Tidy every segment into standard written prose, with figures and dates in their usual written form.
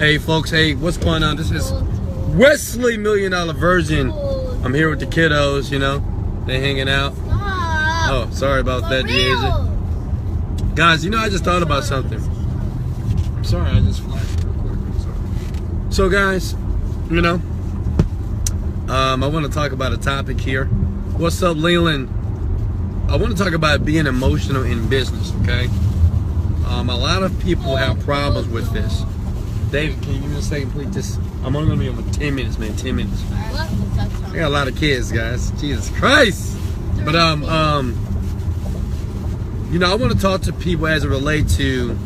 Hey folks, hey, what's going on? This is Wesley, $1,000,000 Virgin. I'm here with the kiddos, you know. They hanging out. Oh, sorry about that, Deja. Guys, you know, I just thought about something. I'm sorry, I just flashed real quick. I'm sorry. So guys, you know, I want to talk about a topic here. What's up, Leland? I want to talk about being emotional in business, okay? A lot of people have problems with this. David, can you give me a second, please? Just, I'm only gonna be on for 10 minutes, man. 10 minutes. I got a lot of kids, guys. Jesus Christ. But you know, I want to talk to people as it relates to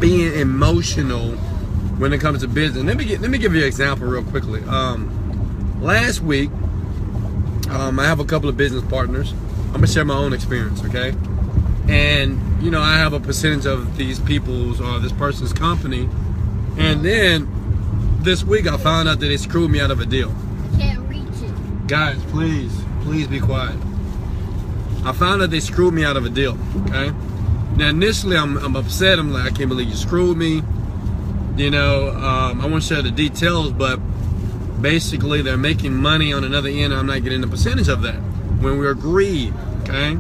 being emotional when it comes to business. Let me give you an example real quickly. Last week, I have a couple of business partners. I'm gonna share my own experience, okay? And you know, I have a percentage of these people's or this person's company. And then this week I found out that they screwed me out of a deal. Can't reach it. Guys, please be quiet. I found out they screwed me out of a deal, okay? Now initially I'm upset. I'm like, I can't believe you screwed me. You know, I won't share the details, but basically they're making money on another end and I'm not getting a percentage of that when we agreed, okay?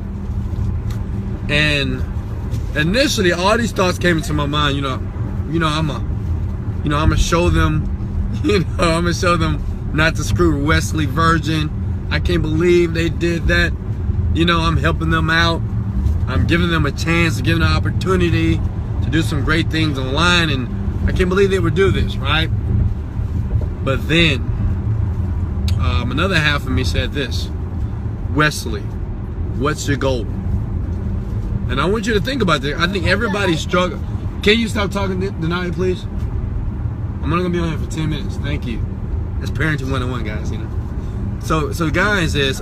And initially all these thoughts came into my mind, I'm gonna show them, I'm gonna show them not to screw Wesley Virgin. I can't believe they did that. You know, I'm helping them out. I'm giving them a chance, giving them an opportunity to do some great things online, and I can't believe they would do this, right? But then, another half of me said this: Wesley, what's your goal? And I want you to think about this. I think everybody's struggling. Can you stop talking, Denai, please? I'm only gonna be on here for 10 minutes. Thank you. That's parenting 101, guys. You know. So guys, is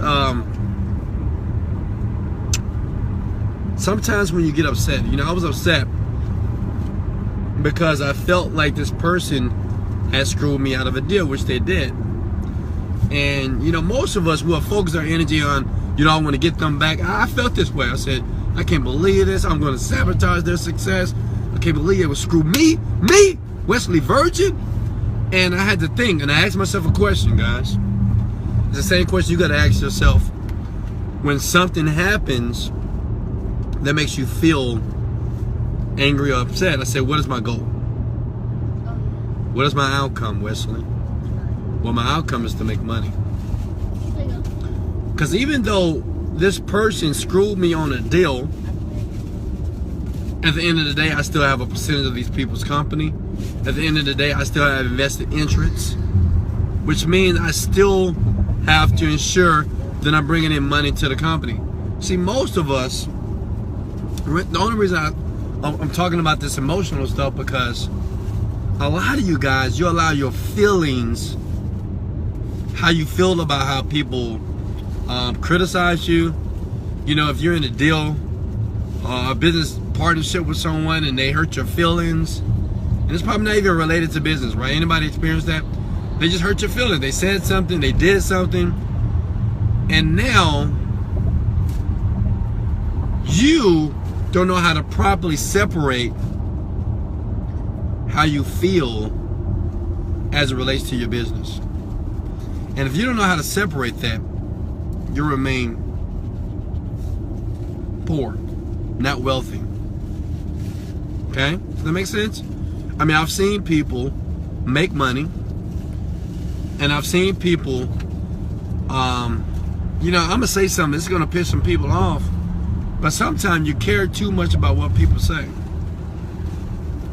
sometimes when you get upset, you know, I was upset because I felt like this person had screwed me out of a deal, which they did. And you know, most of us will focus our energy on, you know, I want to get them back. I felt this way. I said, I can't believe this. I'm going to sabotage their success. I can't believe it would screw me, Wesley Virgin. And I had to think, and I asked myself a question, guys. It's the same question you got to ask yourself when something happens that makes you feel angry or upset. I said, what is my goal? What is my outcome, Wesley? Well, my outcome is to make money. Because even though this person screwed me on a deal, at the end of the day, I still have a percentage of these people's company. At the end of the day, I still have invested interests, which means I still have to ensure that I'm bringing in money to the company. See, most of us, the only reason I'm talking about this emotional stuff, because a lot of you guys, you allow your feelings, how you feel about how people criticize you. You know, if you're in a deal, a business partnership with someone and they hurt your feelings, and it's probably not even related to business, right? Anybody experience that? They just hurt your feelings. They said something, they did something, and now you don't know how to properly separate how you feel as it relates to your business. And if you don't know how to separate that, you remain poor, not wealthy. Okay? Does that make sense? I mean, I've seen people make money, and I've seen people, you know, I'm gonna say something, it's gonna piss some people off, but sometimes you care too much about what people say.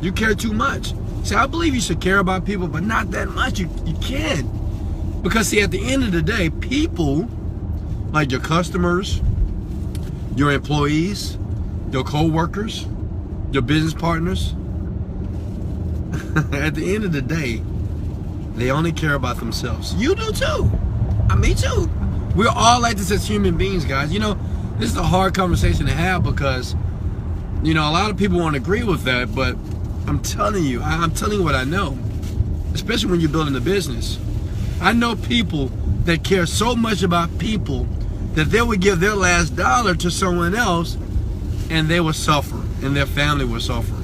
You care too much. See, I believe you should care about people, but not that much. You can't. Because see, at the end of the day, people, like your customers, your employees, your co-workers, your business partners, at the end of the day, they only care about themselves. You do too. Me too. We're all like this as human beings, guys. You know, this is a hard conversation to have because, you know, a lot of people won't agree with that, but I'm telling you what I know, especially when you're building a business. I know people that care so much about people that they would give their last dollar to someone else and they will suffer and their family will suffer.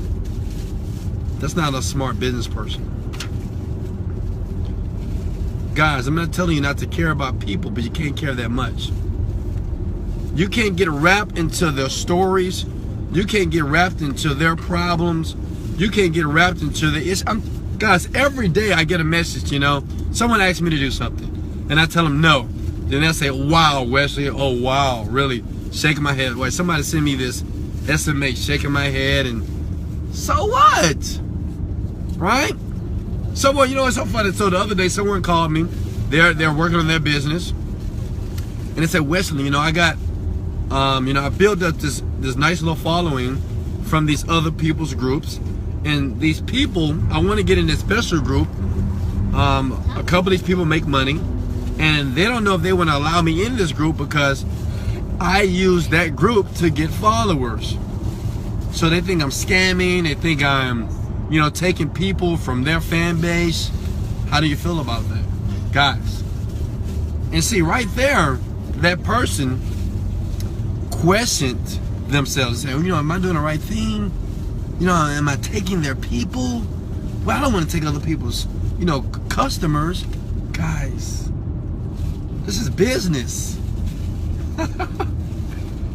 That's not a smart business person. Guys, I'm not telling you not to care about people, but you can't care that much. You can't get wrapped into their stories. You can't get wrapped into their problems. You can't get wrapped into guys, every day I get a message, someone asks me to do something, and I tell them no. Then they'll say, wow, Wesley, oh wow, really? Shaking my head. Wait, somebody send me this SMA, shaking my head, and so what? Right? So what? It's so funny. So the other day, someone called me. They're working on their business, and they said, Wesley, I got, I built up this nice little following from these other people's groups, and these people, I want to get in this special group. A couple of these people make money, and they don't know if they want to allow me in this group because I use that group to get followers. So they think I'm scamming. They think I'm, taking people from their fan base. How do you feel about that, guys? And see, right there, that person questioned themselves, saying, am I doing the right thing? Am I taking their people? Well, I don't want to take other people's, customers. Guys, this is business.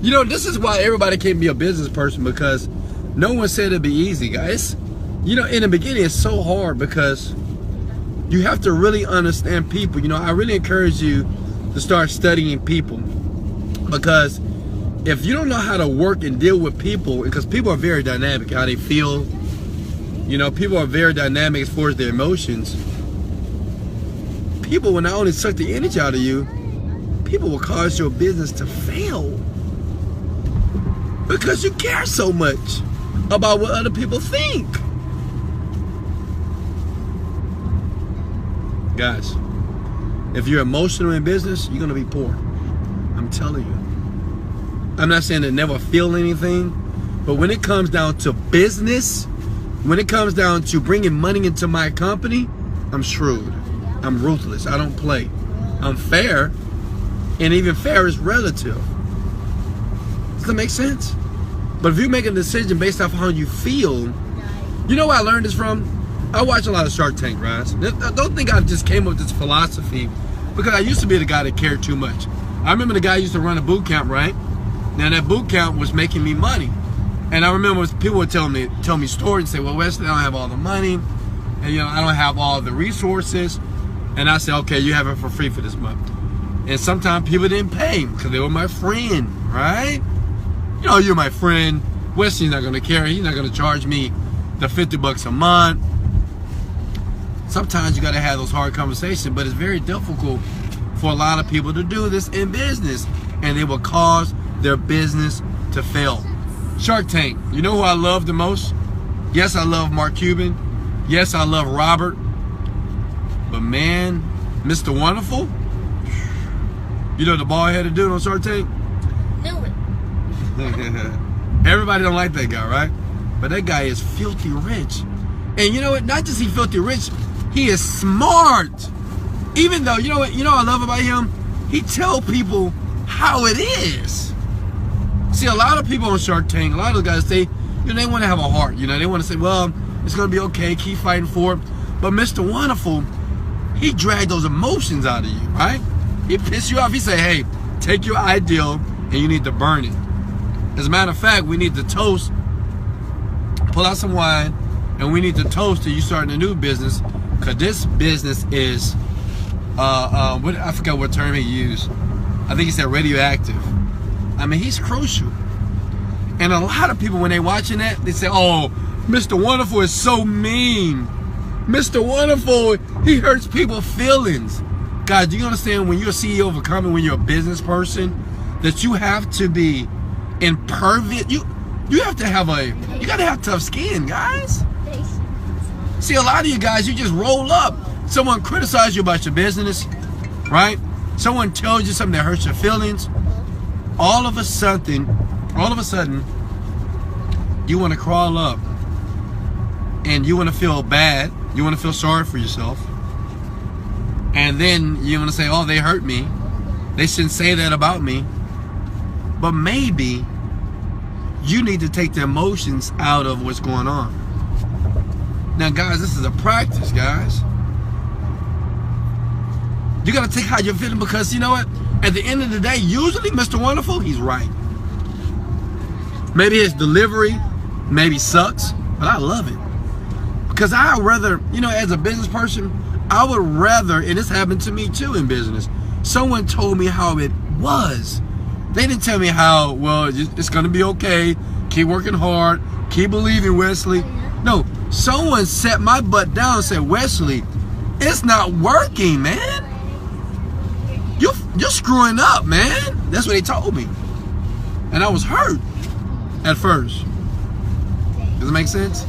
This is why everybody can't be a business person, because no one said it'd be easy, guys. In the beginning, it's so hard because you have to really understand people. I really encourage you to start studying people, because if you don't know how to work and deal with people, because people are very dynamic, how they feel, people are very dynamic as far as their emotions. People will not only suck the energy out of you, people will cause your business to fail because you care so much about what other people think. Guys, if you're emotional in business, you're gonna be poor. I'm telling you. I'm not saying to never feel anything, but when it comes down to business, when it comes down to bringing money into my company, I'm shrewd. I'm ruthless. I don't play. I'm fair, and even fair is relative. Does that make sense? But if you make a decision based off how you feel, where I learned this from? I watch a lot of Shark Tank, guys. Don't think I just came up with this philosophy, because I used to be the guy that cared too much. I remember the guy used to run a boot camp, right? Now that boot camp was making me money, and I remember people would tell me stories and say, "Well, Wesley, I don't have all the money, and I don't have all the resources." And I said, "Okay, you have it for free for this month." And sometimes people didn't pay because they were my friend, right? You're my friend. Wesley's not gonna care. He's not gonna charge me the $50 a month. Sometimes you gotta have those hard conversations, but it's very difficult for a lot of people to do this in business, and they will cause their business to fail. Shark Tank, you know who I love the most? Yes, I love Mark Cuban. Yes, I love Robert. But man, Mr. Wonderful, the bald-headed dude on Shark Tank? Knew it. Everybody don't like that guy, right? But that guy is filthy rich. And you know what? Not just he filthy rich, he is smart. Even though, what I love about him? He tell people how it is. See, a lot of people on Shark Tank, a lot of guys say, they want to have a heart. They want to say, well, it's going to be okay, keep fighting for it. But Mr. Wonderful, he dragged those emotions out of you, right? He pissed you off. He said, hey, take your ideal and you need to burn it. As a matter of fact, we need to toast, pull out some wine, and we need to toast to you starting a new business, because this business is, I forgot what term he used. I think he said radioactive. I mean, he's crucial. And a lot of people, when they're watching that, they say, oh, Mr. Wonderful is so mean. Mr. Wonderful, he hurts people's feelings. Guys, do you understand when you're a CEO of a company, when you're a business person, that you have to be impervious? You have to have you gotta have tough skin, guys. See, a lot of you guys, you just roll up. Someone criticizes you about your business, right? Someone tells you something that hurts your feelings. All of a sudden, you want to crawl up and you want to feel bad. You want to feel sorry for yourself. And then you want to say, oh, they hurt me. They shouldn't say that about me. But maybe you need to take the emotions out of what's going on. Now, guys, this is a practice, guys. You gotta take how you're feeling, because you know what? At the end of the day, usually Mr. Wonderful, he's right. Maybe his delivery maybe sucks, but I love it. Because I would rather, you know, as a business person, I would rather, and this happened to me too in business, someone told me how it was. They didn't tell me how, well, it's gonna be okay, keep working hard, keep believing, Wesley. No, someone set my butt down and said, Wesley, it's not working, man. You're screwing up, man. That's what they told me. And I was hurt at first. Does it make sense?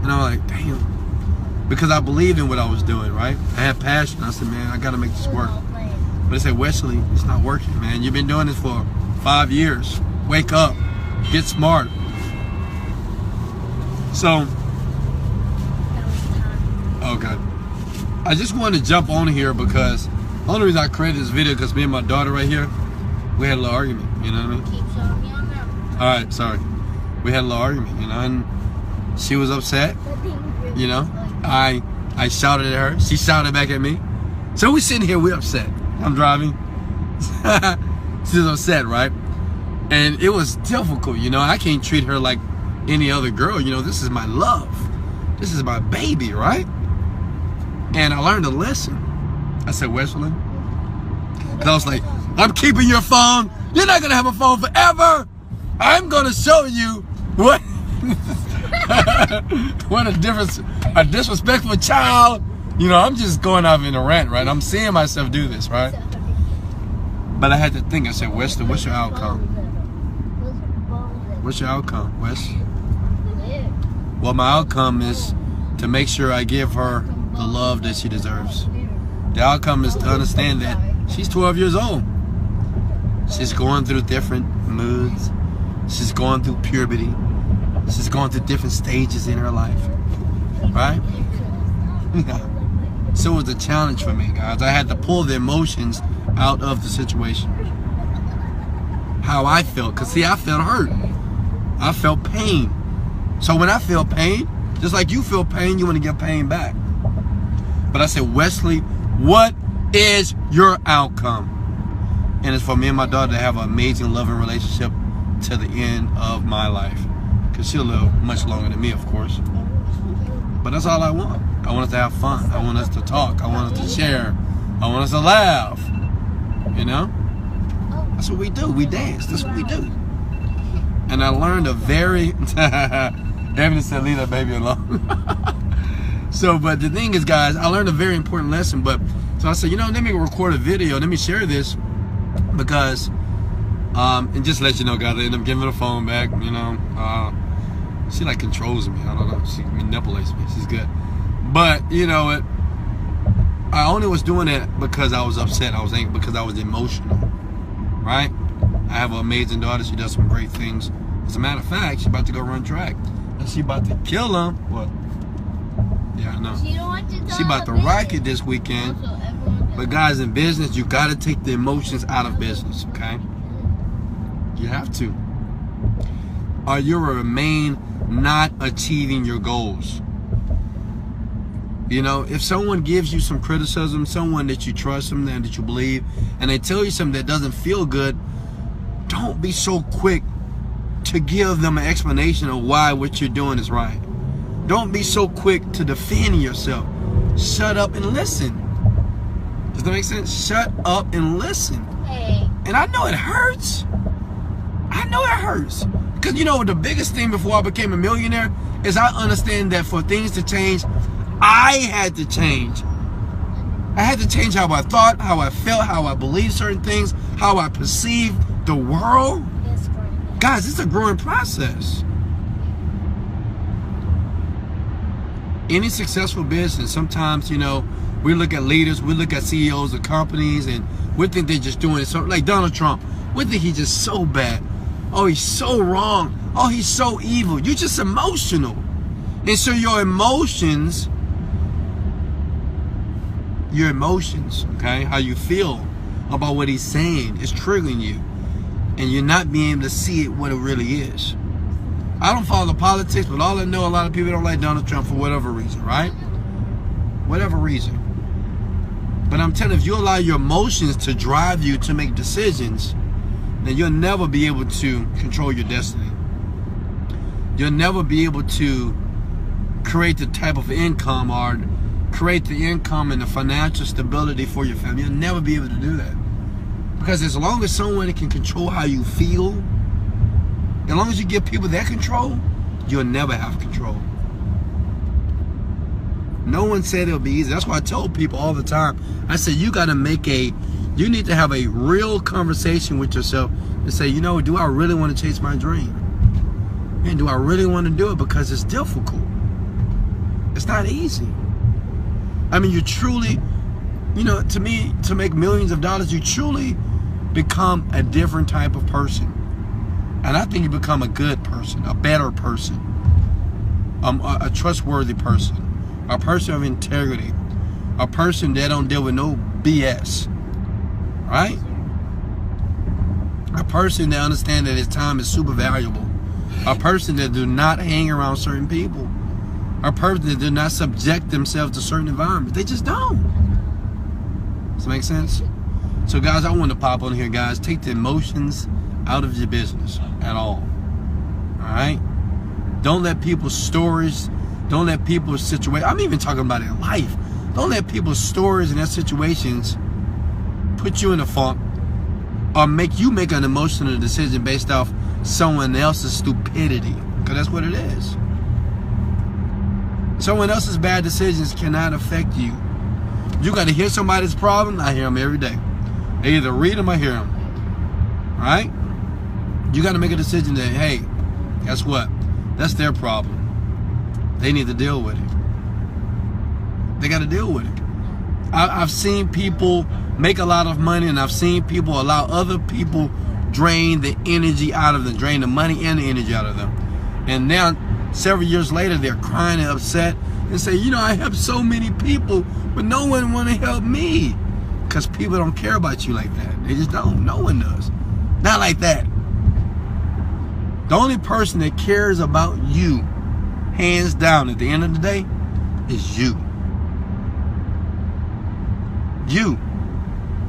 And I was like, damn. Because I believed in what I was doing, right? I had passion. I said, man, I gotta make this work. But they said, Wesley, it's not working, man. You've been doing this for 5 years. Wake up. Get smart. So, okay. I just wanted to jump on here because the only reason I created this video because me and my daughter right here, we had a little argument, you know what I mean? Keep showing me on them. Alright, sorry. We had a little argument, you know, and she was upset, you know. I shouted at her, she shouted back at me. So we sitting here, we're upset. I'm driving. She's upset, right? And it was difficult, you know. I can't treat her like any other girl, you know. This is my love. This is my baby, right? And I learned a lesson. I said, Wesley, because I was like, I'm keeping your phone. You're not going to have a phone forever. I'm going to show you what what a disrespectful child. You know, I'm just going off in a rant, right? I'm seeing myself do this, right? But I had to think. I said, Wesley, what's your outcome? What's your outcome, Wes? Well, my outcome is to make sure I give her the love that she deserves. The outcome is to understand that she's 12 years old. She's going through different moods. She's going through puberty. She's going through different stages in her life. Right? So it was a challenge for me, guys. I had to pull the emotions out of the situation. How I felt. Because, see, I felt hurt. I felt pain. So when I feel pain, just like you feel pain, you want to get pain back. But I said, Wesley, what is your outcome? And it's for me and my daughter to have an amazing, loving relationship to the end of my life. Because she'll live much longer than me, of course. But that's all I want. I want us to have fun. I want us to talk. I want us to share. I want us to laugh. You know? That's what we do. We dance. That's what we do. And I learned a very... Evan said, leave that baby alone. So, but the thing is, guys, I learned a very important lesson. But so I said, you know, let me record a video. Let me share this. Because, and just let you know, guys, I end up giving her the phone back, you know. She like controls me. I don't know. She manipulates me. She's good. But, you know what? I only was doing it because I was upset. I was angry because I was emotional. Right? I have an amazing daughter. She does some great things. As a matter of fact, she's about to go run track. And she about to kill him. What? Yeah, I know. She about to rock it this weekend. But guys, in business, you got to take the emotions out of business, okay? You have to. Or you will remain not achieving your goals. You know, if someone gives you some criticism, someone that you trust, someone that you believe, and they tell you something that doesn't feel good, don't be so quick to give them an explanation of why what you're doing is right. Don't be so quick to defend yourself. Shut up and listen. Does that make sense? Shut up and listen. Hey. And I know it hurts. I know it hurts. Because, you know, the biggest thing before I became a millionaire is I understand that for things to change, I had to change. I had to change how I thought, how I felt, how I believed certain things, how I perceived the world. Guys, it's a growing process. Any successful business, sometimes, you know, we look at leaders, we look at CEOs of companies, and we think they're just doing it. So, like Donald Trump, we think he's just so bad. Oh, he's so wrong. Oh, he's so evil. You're just emotional. And so your emotions, okay, how you feel about what he's saying is triggering you. And you're not being able to see it what it really is. I don't follow the politics, but all I know, a lot of people don't like Donald Trump for whatever reason, right? Whatever reason. But I'm telling you, if you allow your emotions to drive you to make decisions, then you'll never be able to control your destiny. You'll never be able to create the type of income or create the income and the financial stability for your family. You'll never be able to do that. Because as long as someone can control how you feel, as long as you give people that control, you'll never have control. No one said it'll be easy. That's why I tell people all the time. I say you need to have a real conversation with yourself and say, you know, do I really want to chase my dream? And do I really want to do it? Because it's difficult. It's not easy. I mean, you truly, you know, to me, to make millions of dollars, you truly become a different type of person. And I think you become a good person, a better person, a trustworthy person, a person of integrity, a person that don't deal with no BS, right? A person that understands that his time is super valuable, a person that do not hang around certain people, a person that do not subject themselves to certain environments. They just don't. Does that make sense? So guys, I want to pop on here, guys. Take the emotions out of your business at all. All right? Don't let people's stories, don't let people's situations, I'm even talking about in life. Don't let people's stories and their situations put you in a funk or make you make an emotional decision based off someone else's stupidity. Because that's what it is. Someone else's bad decisions cannot affect you. You got to hear somebody's problem. I hear them every day. I either read them or hear them. All right? You got to make a decision that, hey, guess what? That's their problem. They need to deal with it. They got to deal with it. I've seen people make a lot of money, and I've seen people allow other people drain the energy out of them, drain the money and the energy out of them. And now, several years later, they're crying and upset and say, you know, I helped so many people, but no one want to help me. Because people don't care about you like that. They just don't. No one does. Not like that. The only person that cares about you, hands down, at the end of the day, is you.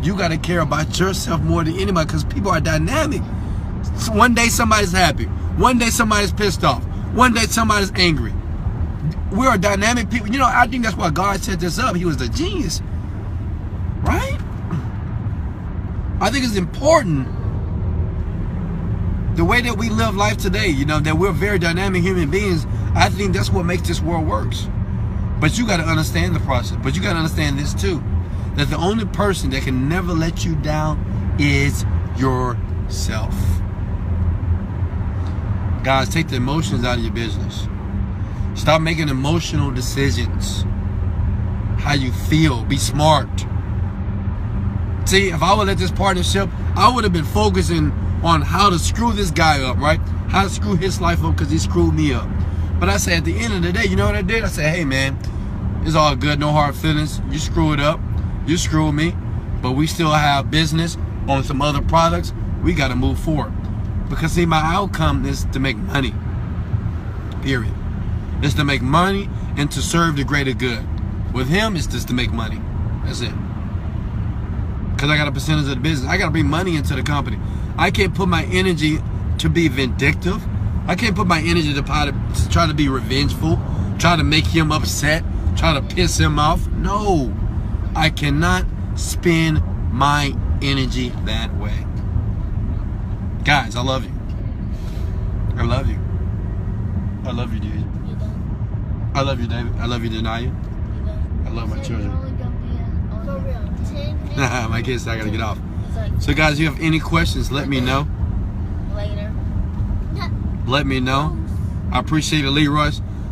You got to care about yourself more than anybody, because people are dynamic. So one day somebody's happy. One day somebody's pissed off. One day somebody's angry. We are dynamic people. You know, I think that's why God set this up. He was the genius. Right? I think it's important the way that we live life today, you know, that we're very dynamic human beings. I think that's what makes this world works. But you got to understand the process. But you got to understand this too, that the only person that can never let you down is yourself. Guys, take the emotions out of your business. Stop making emotional decisions. How you feel. Be smart. See, if I would let this partnership, I would have been focusing on how to screw this guy up, right? How to screw his life up because he screwed me up. But I said, at the end of the day, you know what I did? I said, hey, man, it's all good. No hard feelings. You screwed up. You screwed me. But we still have business on some other products. We got to move forward. Because, see, my outcome is to make money. Period. It's to make money and to serve the greater good. With him, it's just to make money. That's it. Because I got a percentage of the business. I got to bring money into the company. I can't put my energy to be vindictive. I can't put my energy to try to be revengeful, try to make him upset, try to piss him off. No, I cannot spend my energy that way. Guys, I love you. I love you. I love you, dude. I love you, David. I love you, Denaya. I love my children. My kids, I gotta get off. So guys, if you have any questions, let me know. Later. Let me know. I appreciate it, Leroy,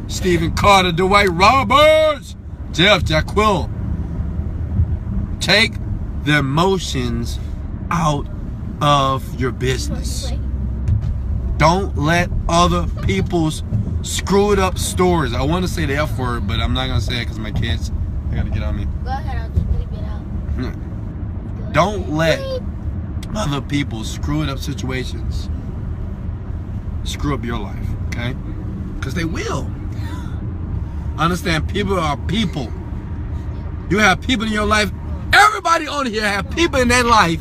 Stephen Carter, Dwight Roberts, Jeff Jaquill. Take the emotions out of your business. Don't let other people's screwed up stories. I want to say the F word, but I'm not gonna say it because my kids, they gotta get on me. Go ahead, I'll just bleep it out. Don't let other people's screwed up situations screw up your life. okay? Because they will. Understand, people are people. You have people in your life. Everybody on here have people in their life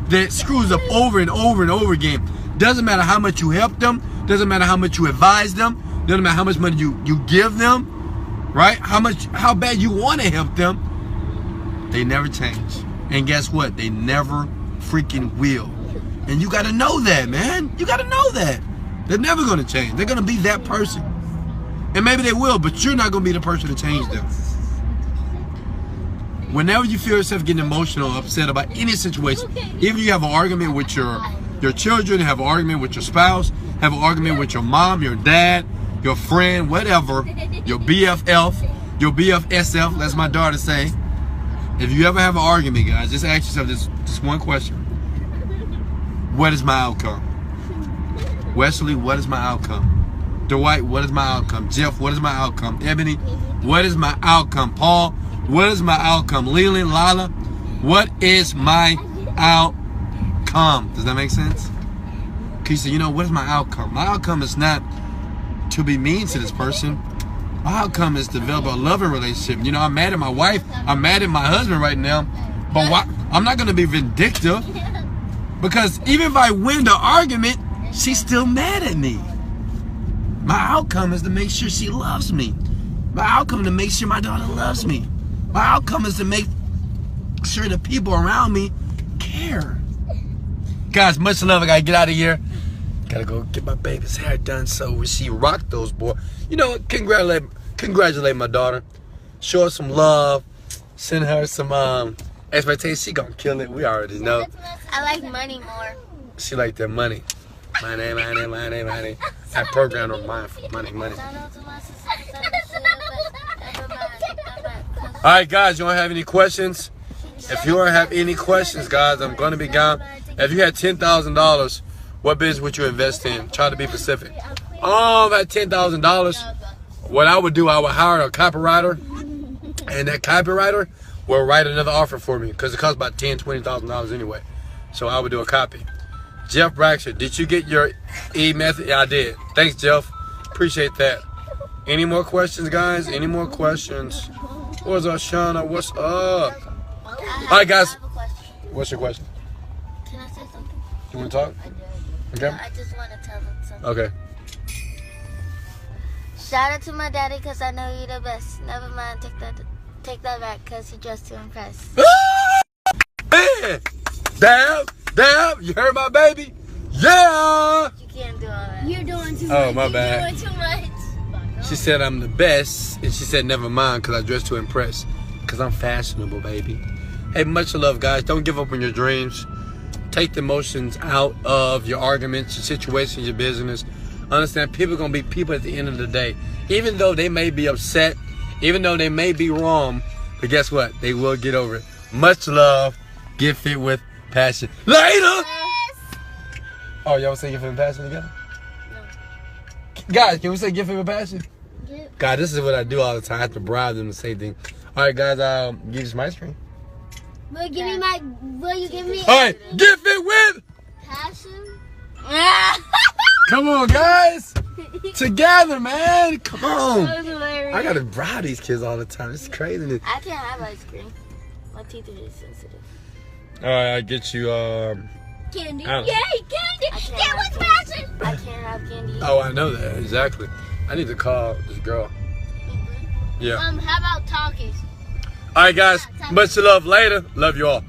that screws up over and over and over again. Doesn't matter how much you help them. Doesn't matter how much you advise them. Doesn't matter how much money you give them. Right? How bad you want to help them. They never change. And guess what? They never freaking will. And you got to know that, man. You got to know that. They're never going to change. They're going to be that person. And maybe they will, but you're not going to be the person to change them. Whenever you feel yourself getting emotional, upset about any situation, even if you have an argument with your children, have an argument with your spouse, have an argument with your mom, your dad, your friend, whatever, your BFF, your BFSF, that's my daughter say. If you ever have an argument, guys, just ask yourself this one question. What is my outcome? Wesley, what is my outcome? Dwight, what is my outcome? Jeff, what is my outcome? Ebony, what is my outcome? Paul, what is my outcome? Leland, Lala, what is my outcome? Does that make sense? Keisha, you know, what is my outcome? My outcome is not to be mean to this person. My outcome is to develop a loving relationship. You know, I'm mad at my wife. I'm mad at my husband right now. But why? I'm not going to be vindictive. Because even if I win the argument, she's still mad at me. My outcome is to make sure she loves me. My outcome is to make sure my daughter loves me. My outcome is to make sure the people around me care. Guys, much love. I gotta get out of here. Gotta go get my baby's hair done so she rocked those, boy. You know, congratulate my daughter. Show her some love. Send her some expectations. She gonna kill it. We already know. I like money more. She like that money. Money. I programmed her mind for money. Alright, guys, you don't have any questions? If you don't have any questions, guys, I'm going to be gone. If you had $10,000, what business would you invest in? Try to be specific. That $10,000, what I would do, I would hire a copywriter, and that copywriter will write another offer for me because it costs about $10,000, $20,000 anyway. So I would do a copy. Jeff Braxton, did you get your e-method? Yeah, I did. Thanks, Jeff. Appreciate that. Any more questions, guys? Any more questions? What's up, Shauna? What's up? All right, guys. What's your question? Can I say something? You want to talk? I do. Okay. No, I just want to tell them something. Okay. Shout out to my daddy because I know you're the best. Never mind, take that back because he dressed to impress. Man! Damn! You heard my baby? Yeah! You can't do all that. You're doing too much. Oh, my bad. You're doing too much. She said I'm the best, and she said never mind because I dress to impress. Because I'm fashionable, baby. Hey, much love, guys. Don't give up on your dreams. Take the emotions out of your arguments, your situations, your business. Understand, people are going to be people at the end of the day. Even though they may be upset, even though they may be wrong, but guess what? They will get over it. Much love. Get fit with passion. Later! Yes. Oh, y'all say get fit with passion together? No. Guys, can we say get fit with passion? Yeah. God, this is what I do all the time. I have to bribe them to say things. All right, guys, give you some ice cream. Will you give me All right, get fit with passion? Come on, guys. Together, man. Come on. That was hilarious. I gotta bribe these kids all the time. It's crazy. I can't have ice cream. My teeth are just sensitive. All right, I get you. Candy. I don't- Yay, candy! I can't Get have with candy. passion! I can't have candy. Oh, I know that exactly. I need to call this girl. Yeah. How about talkies? All right, guys. Much love. Later. Love you all.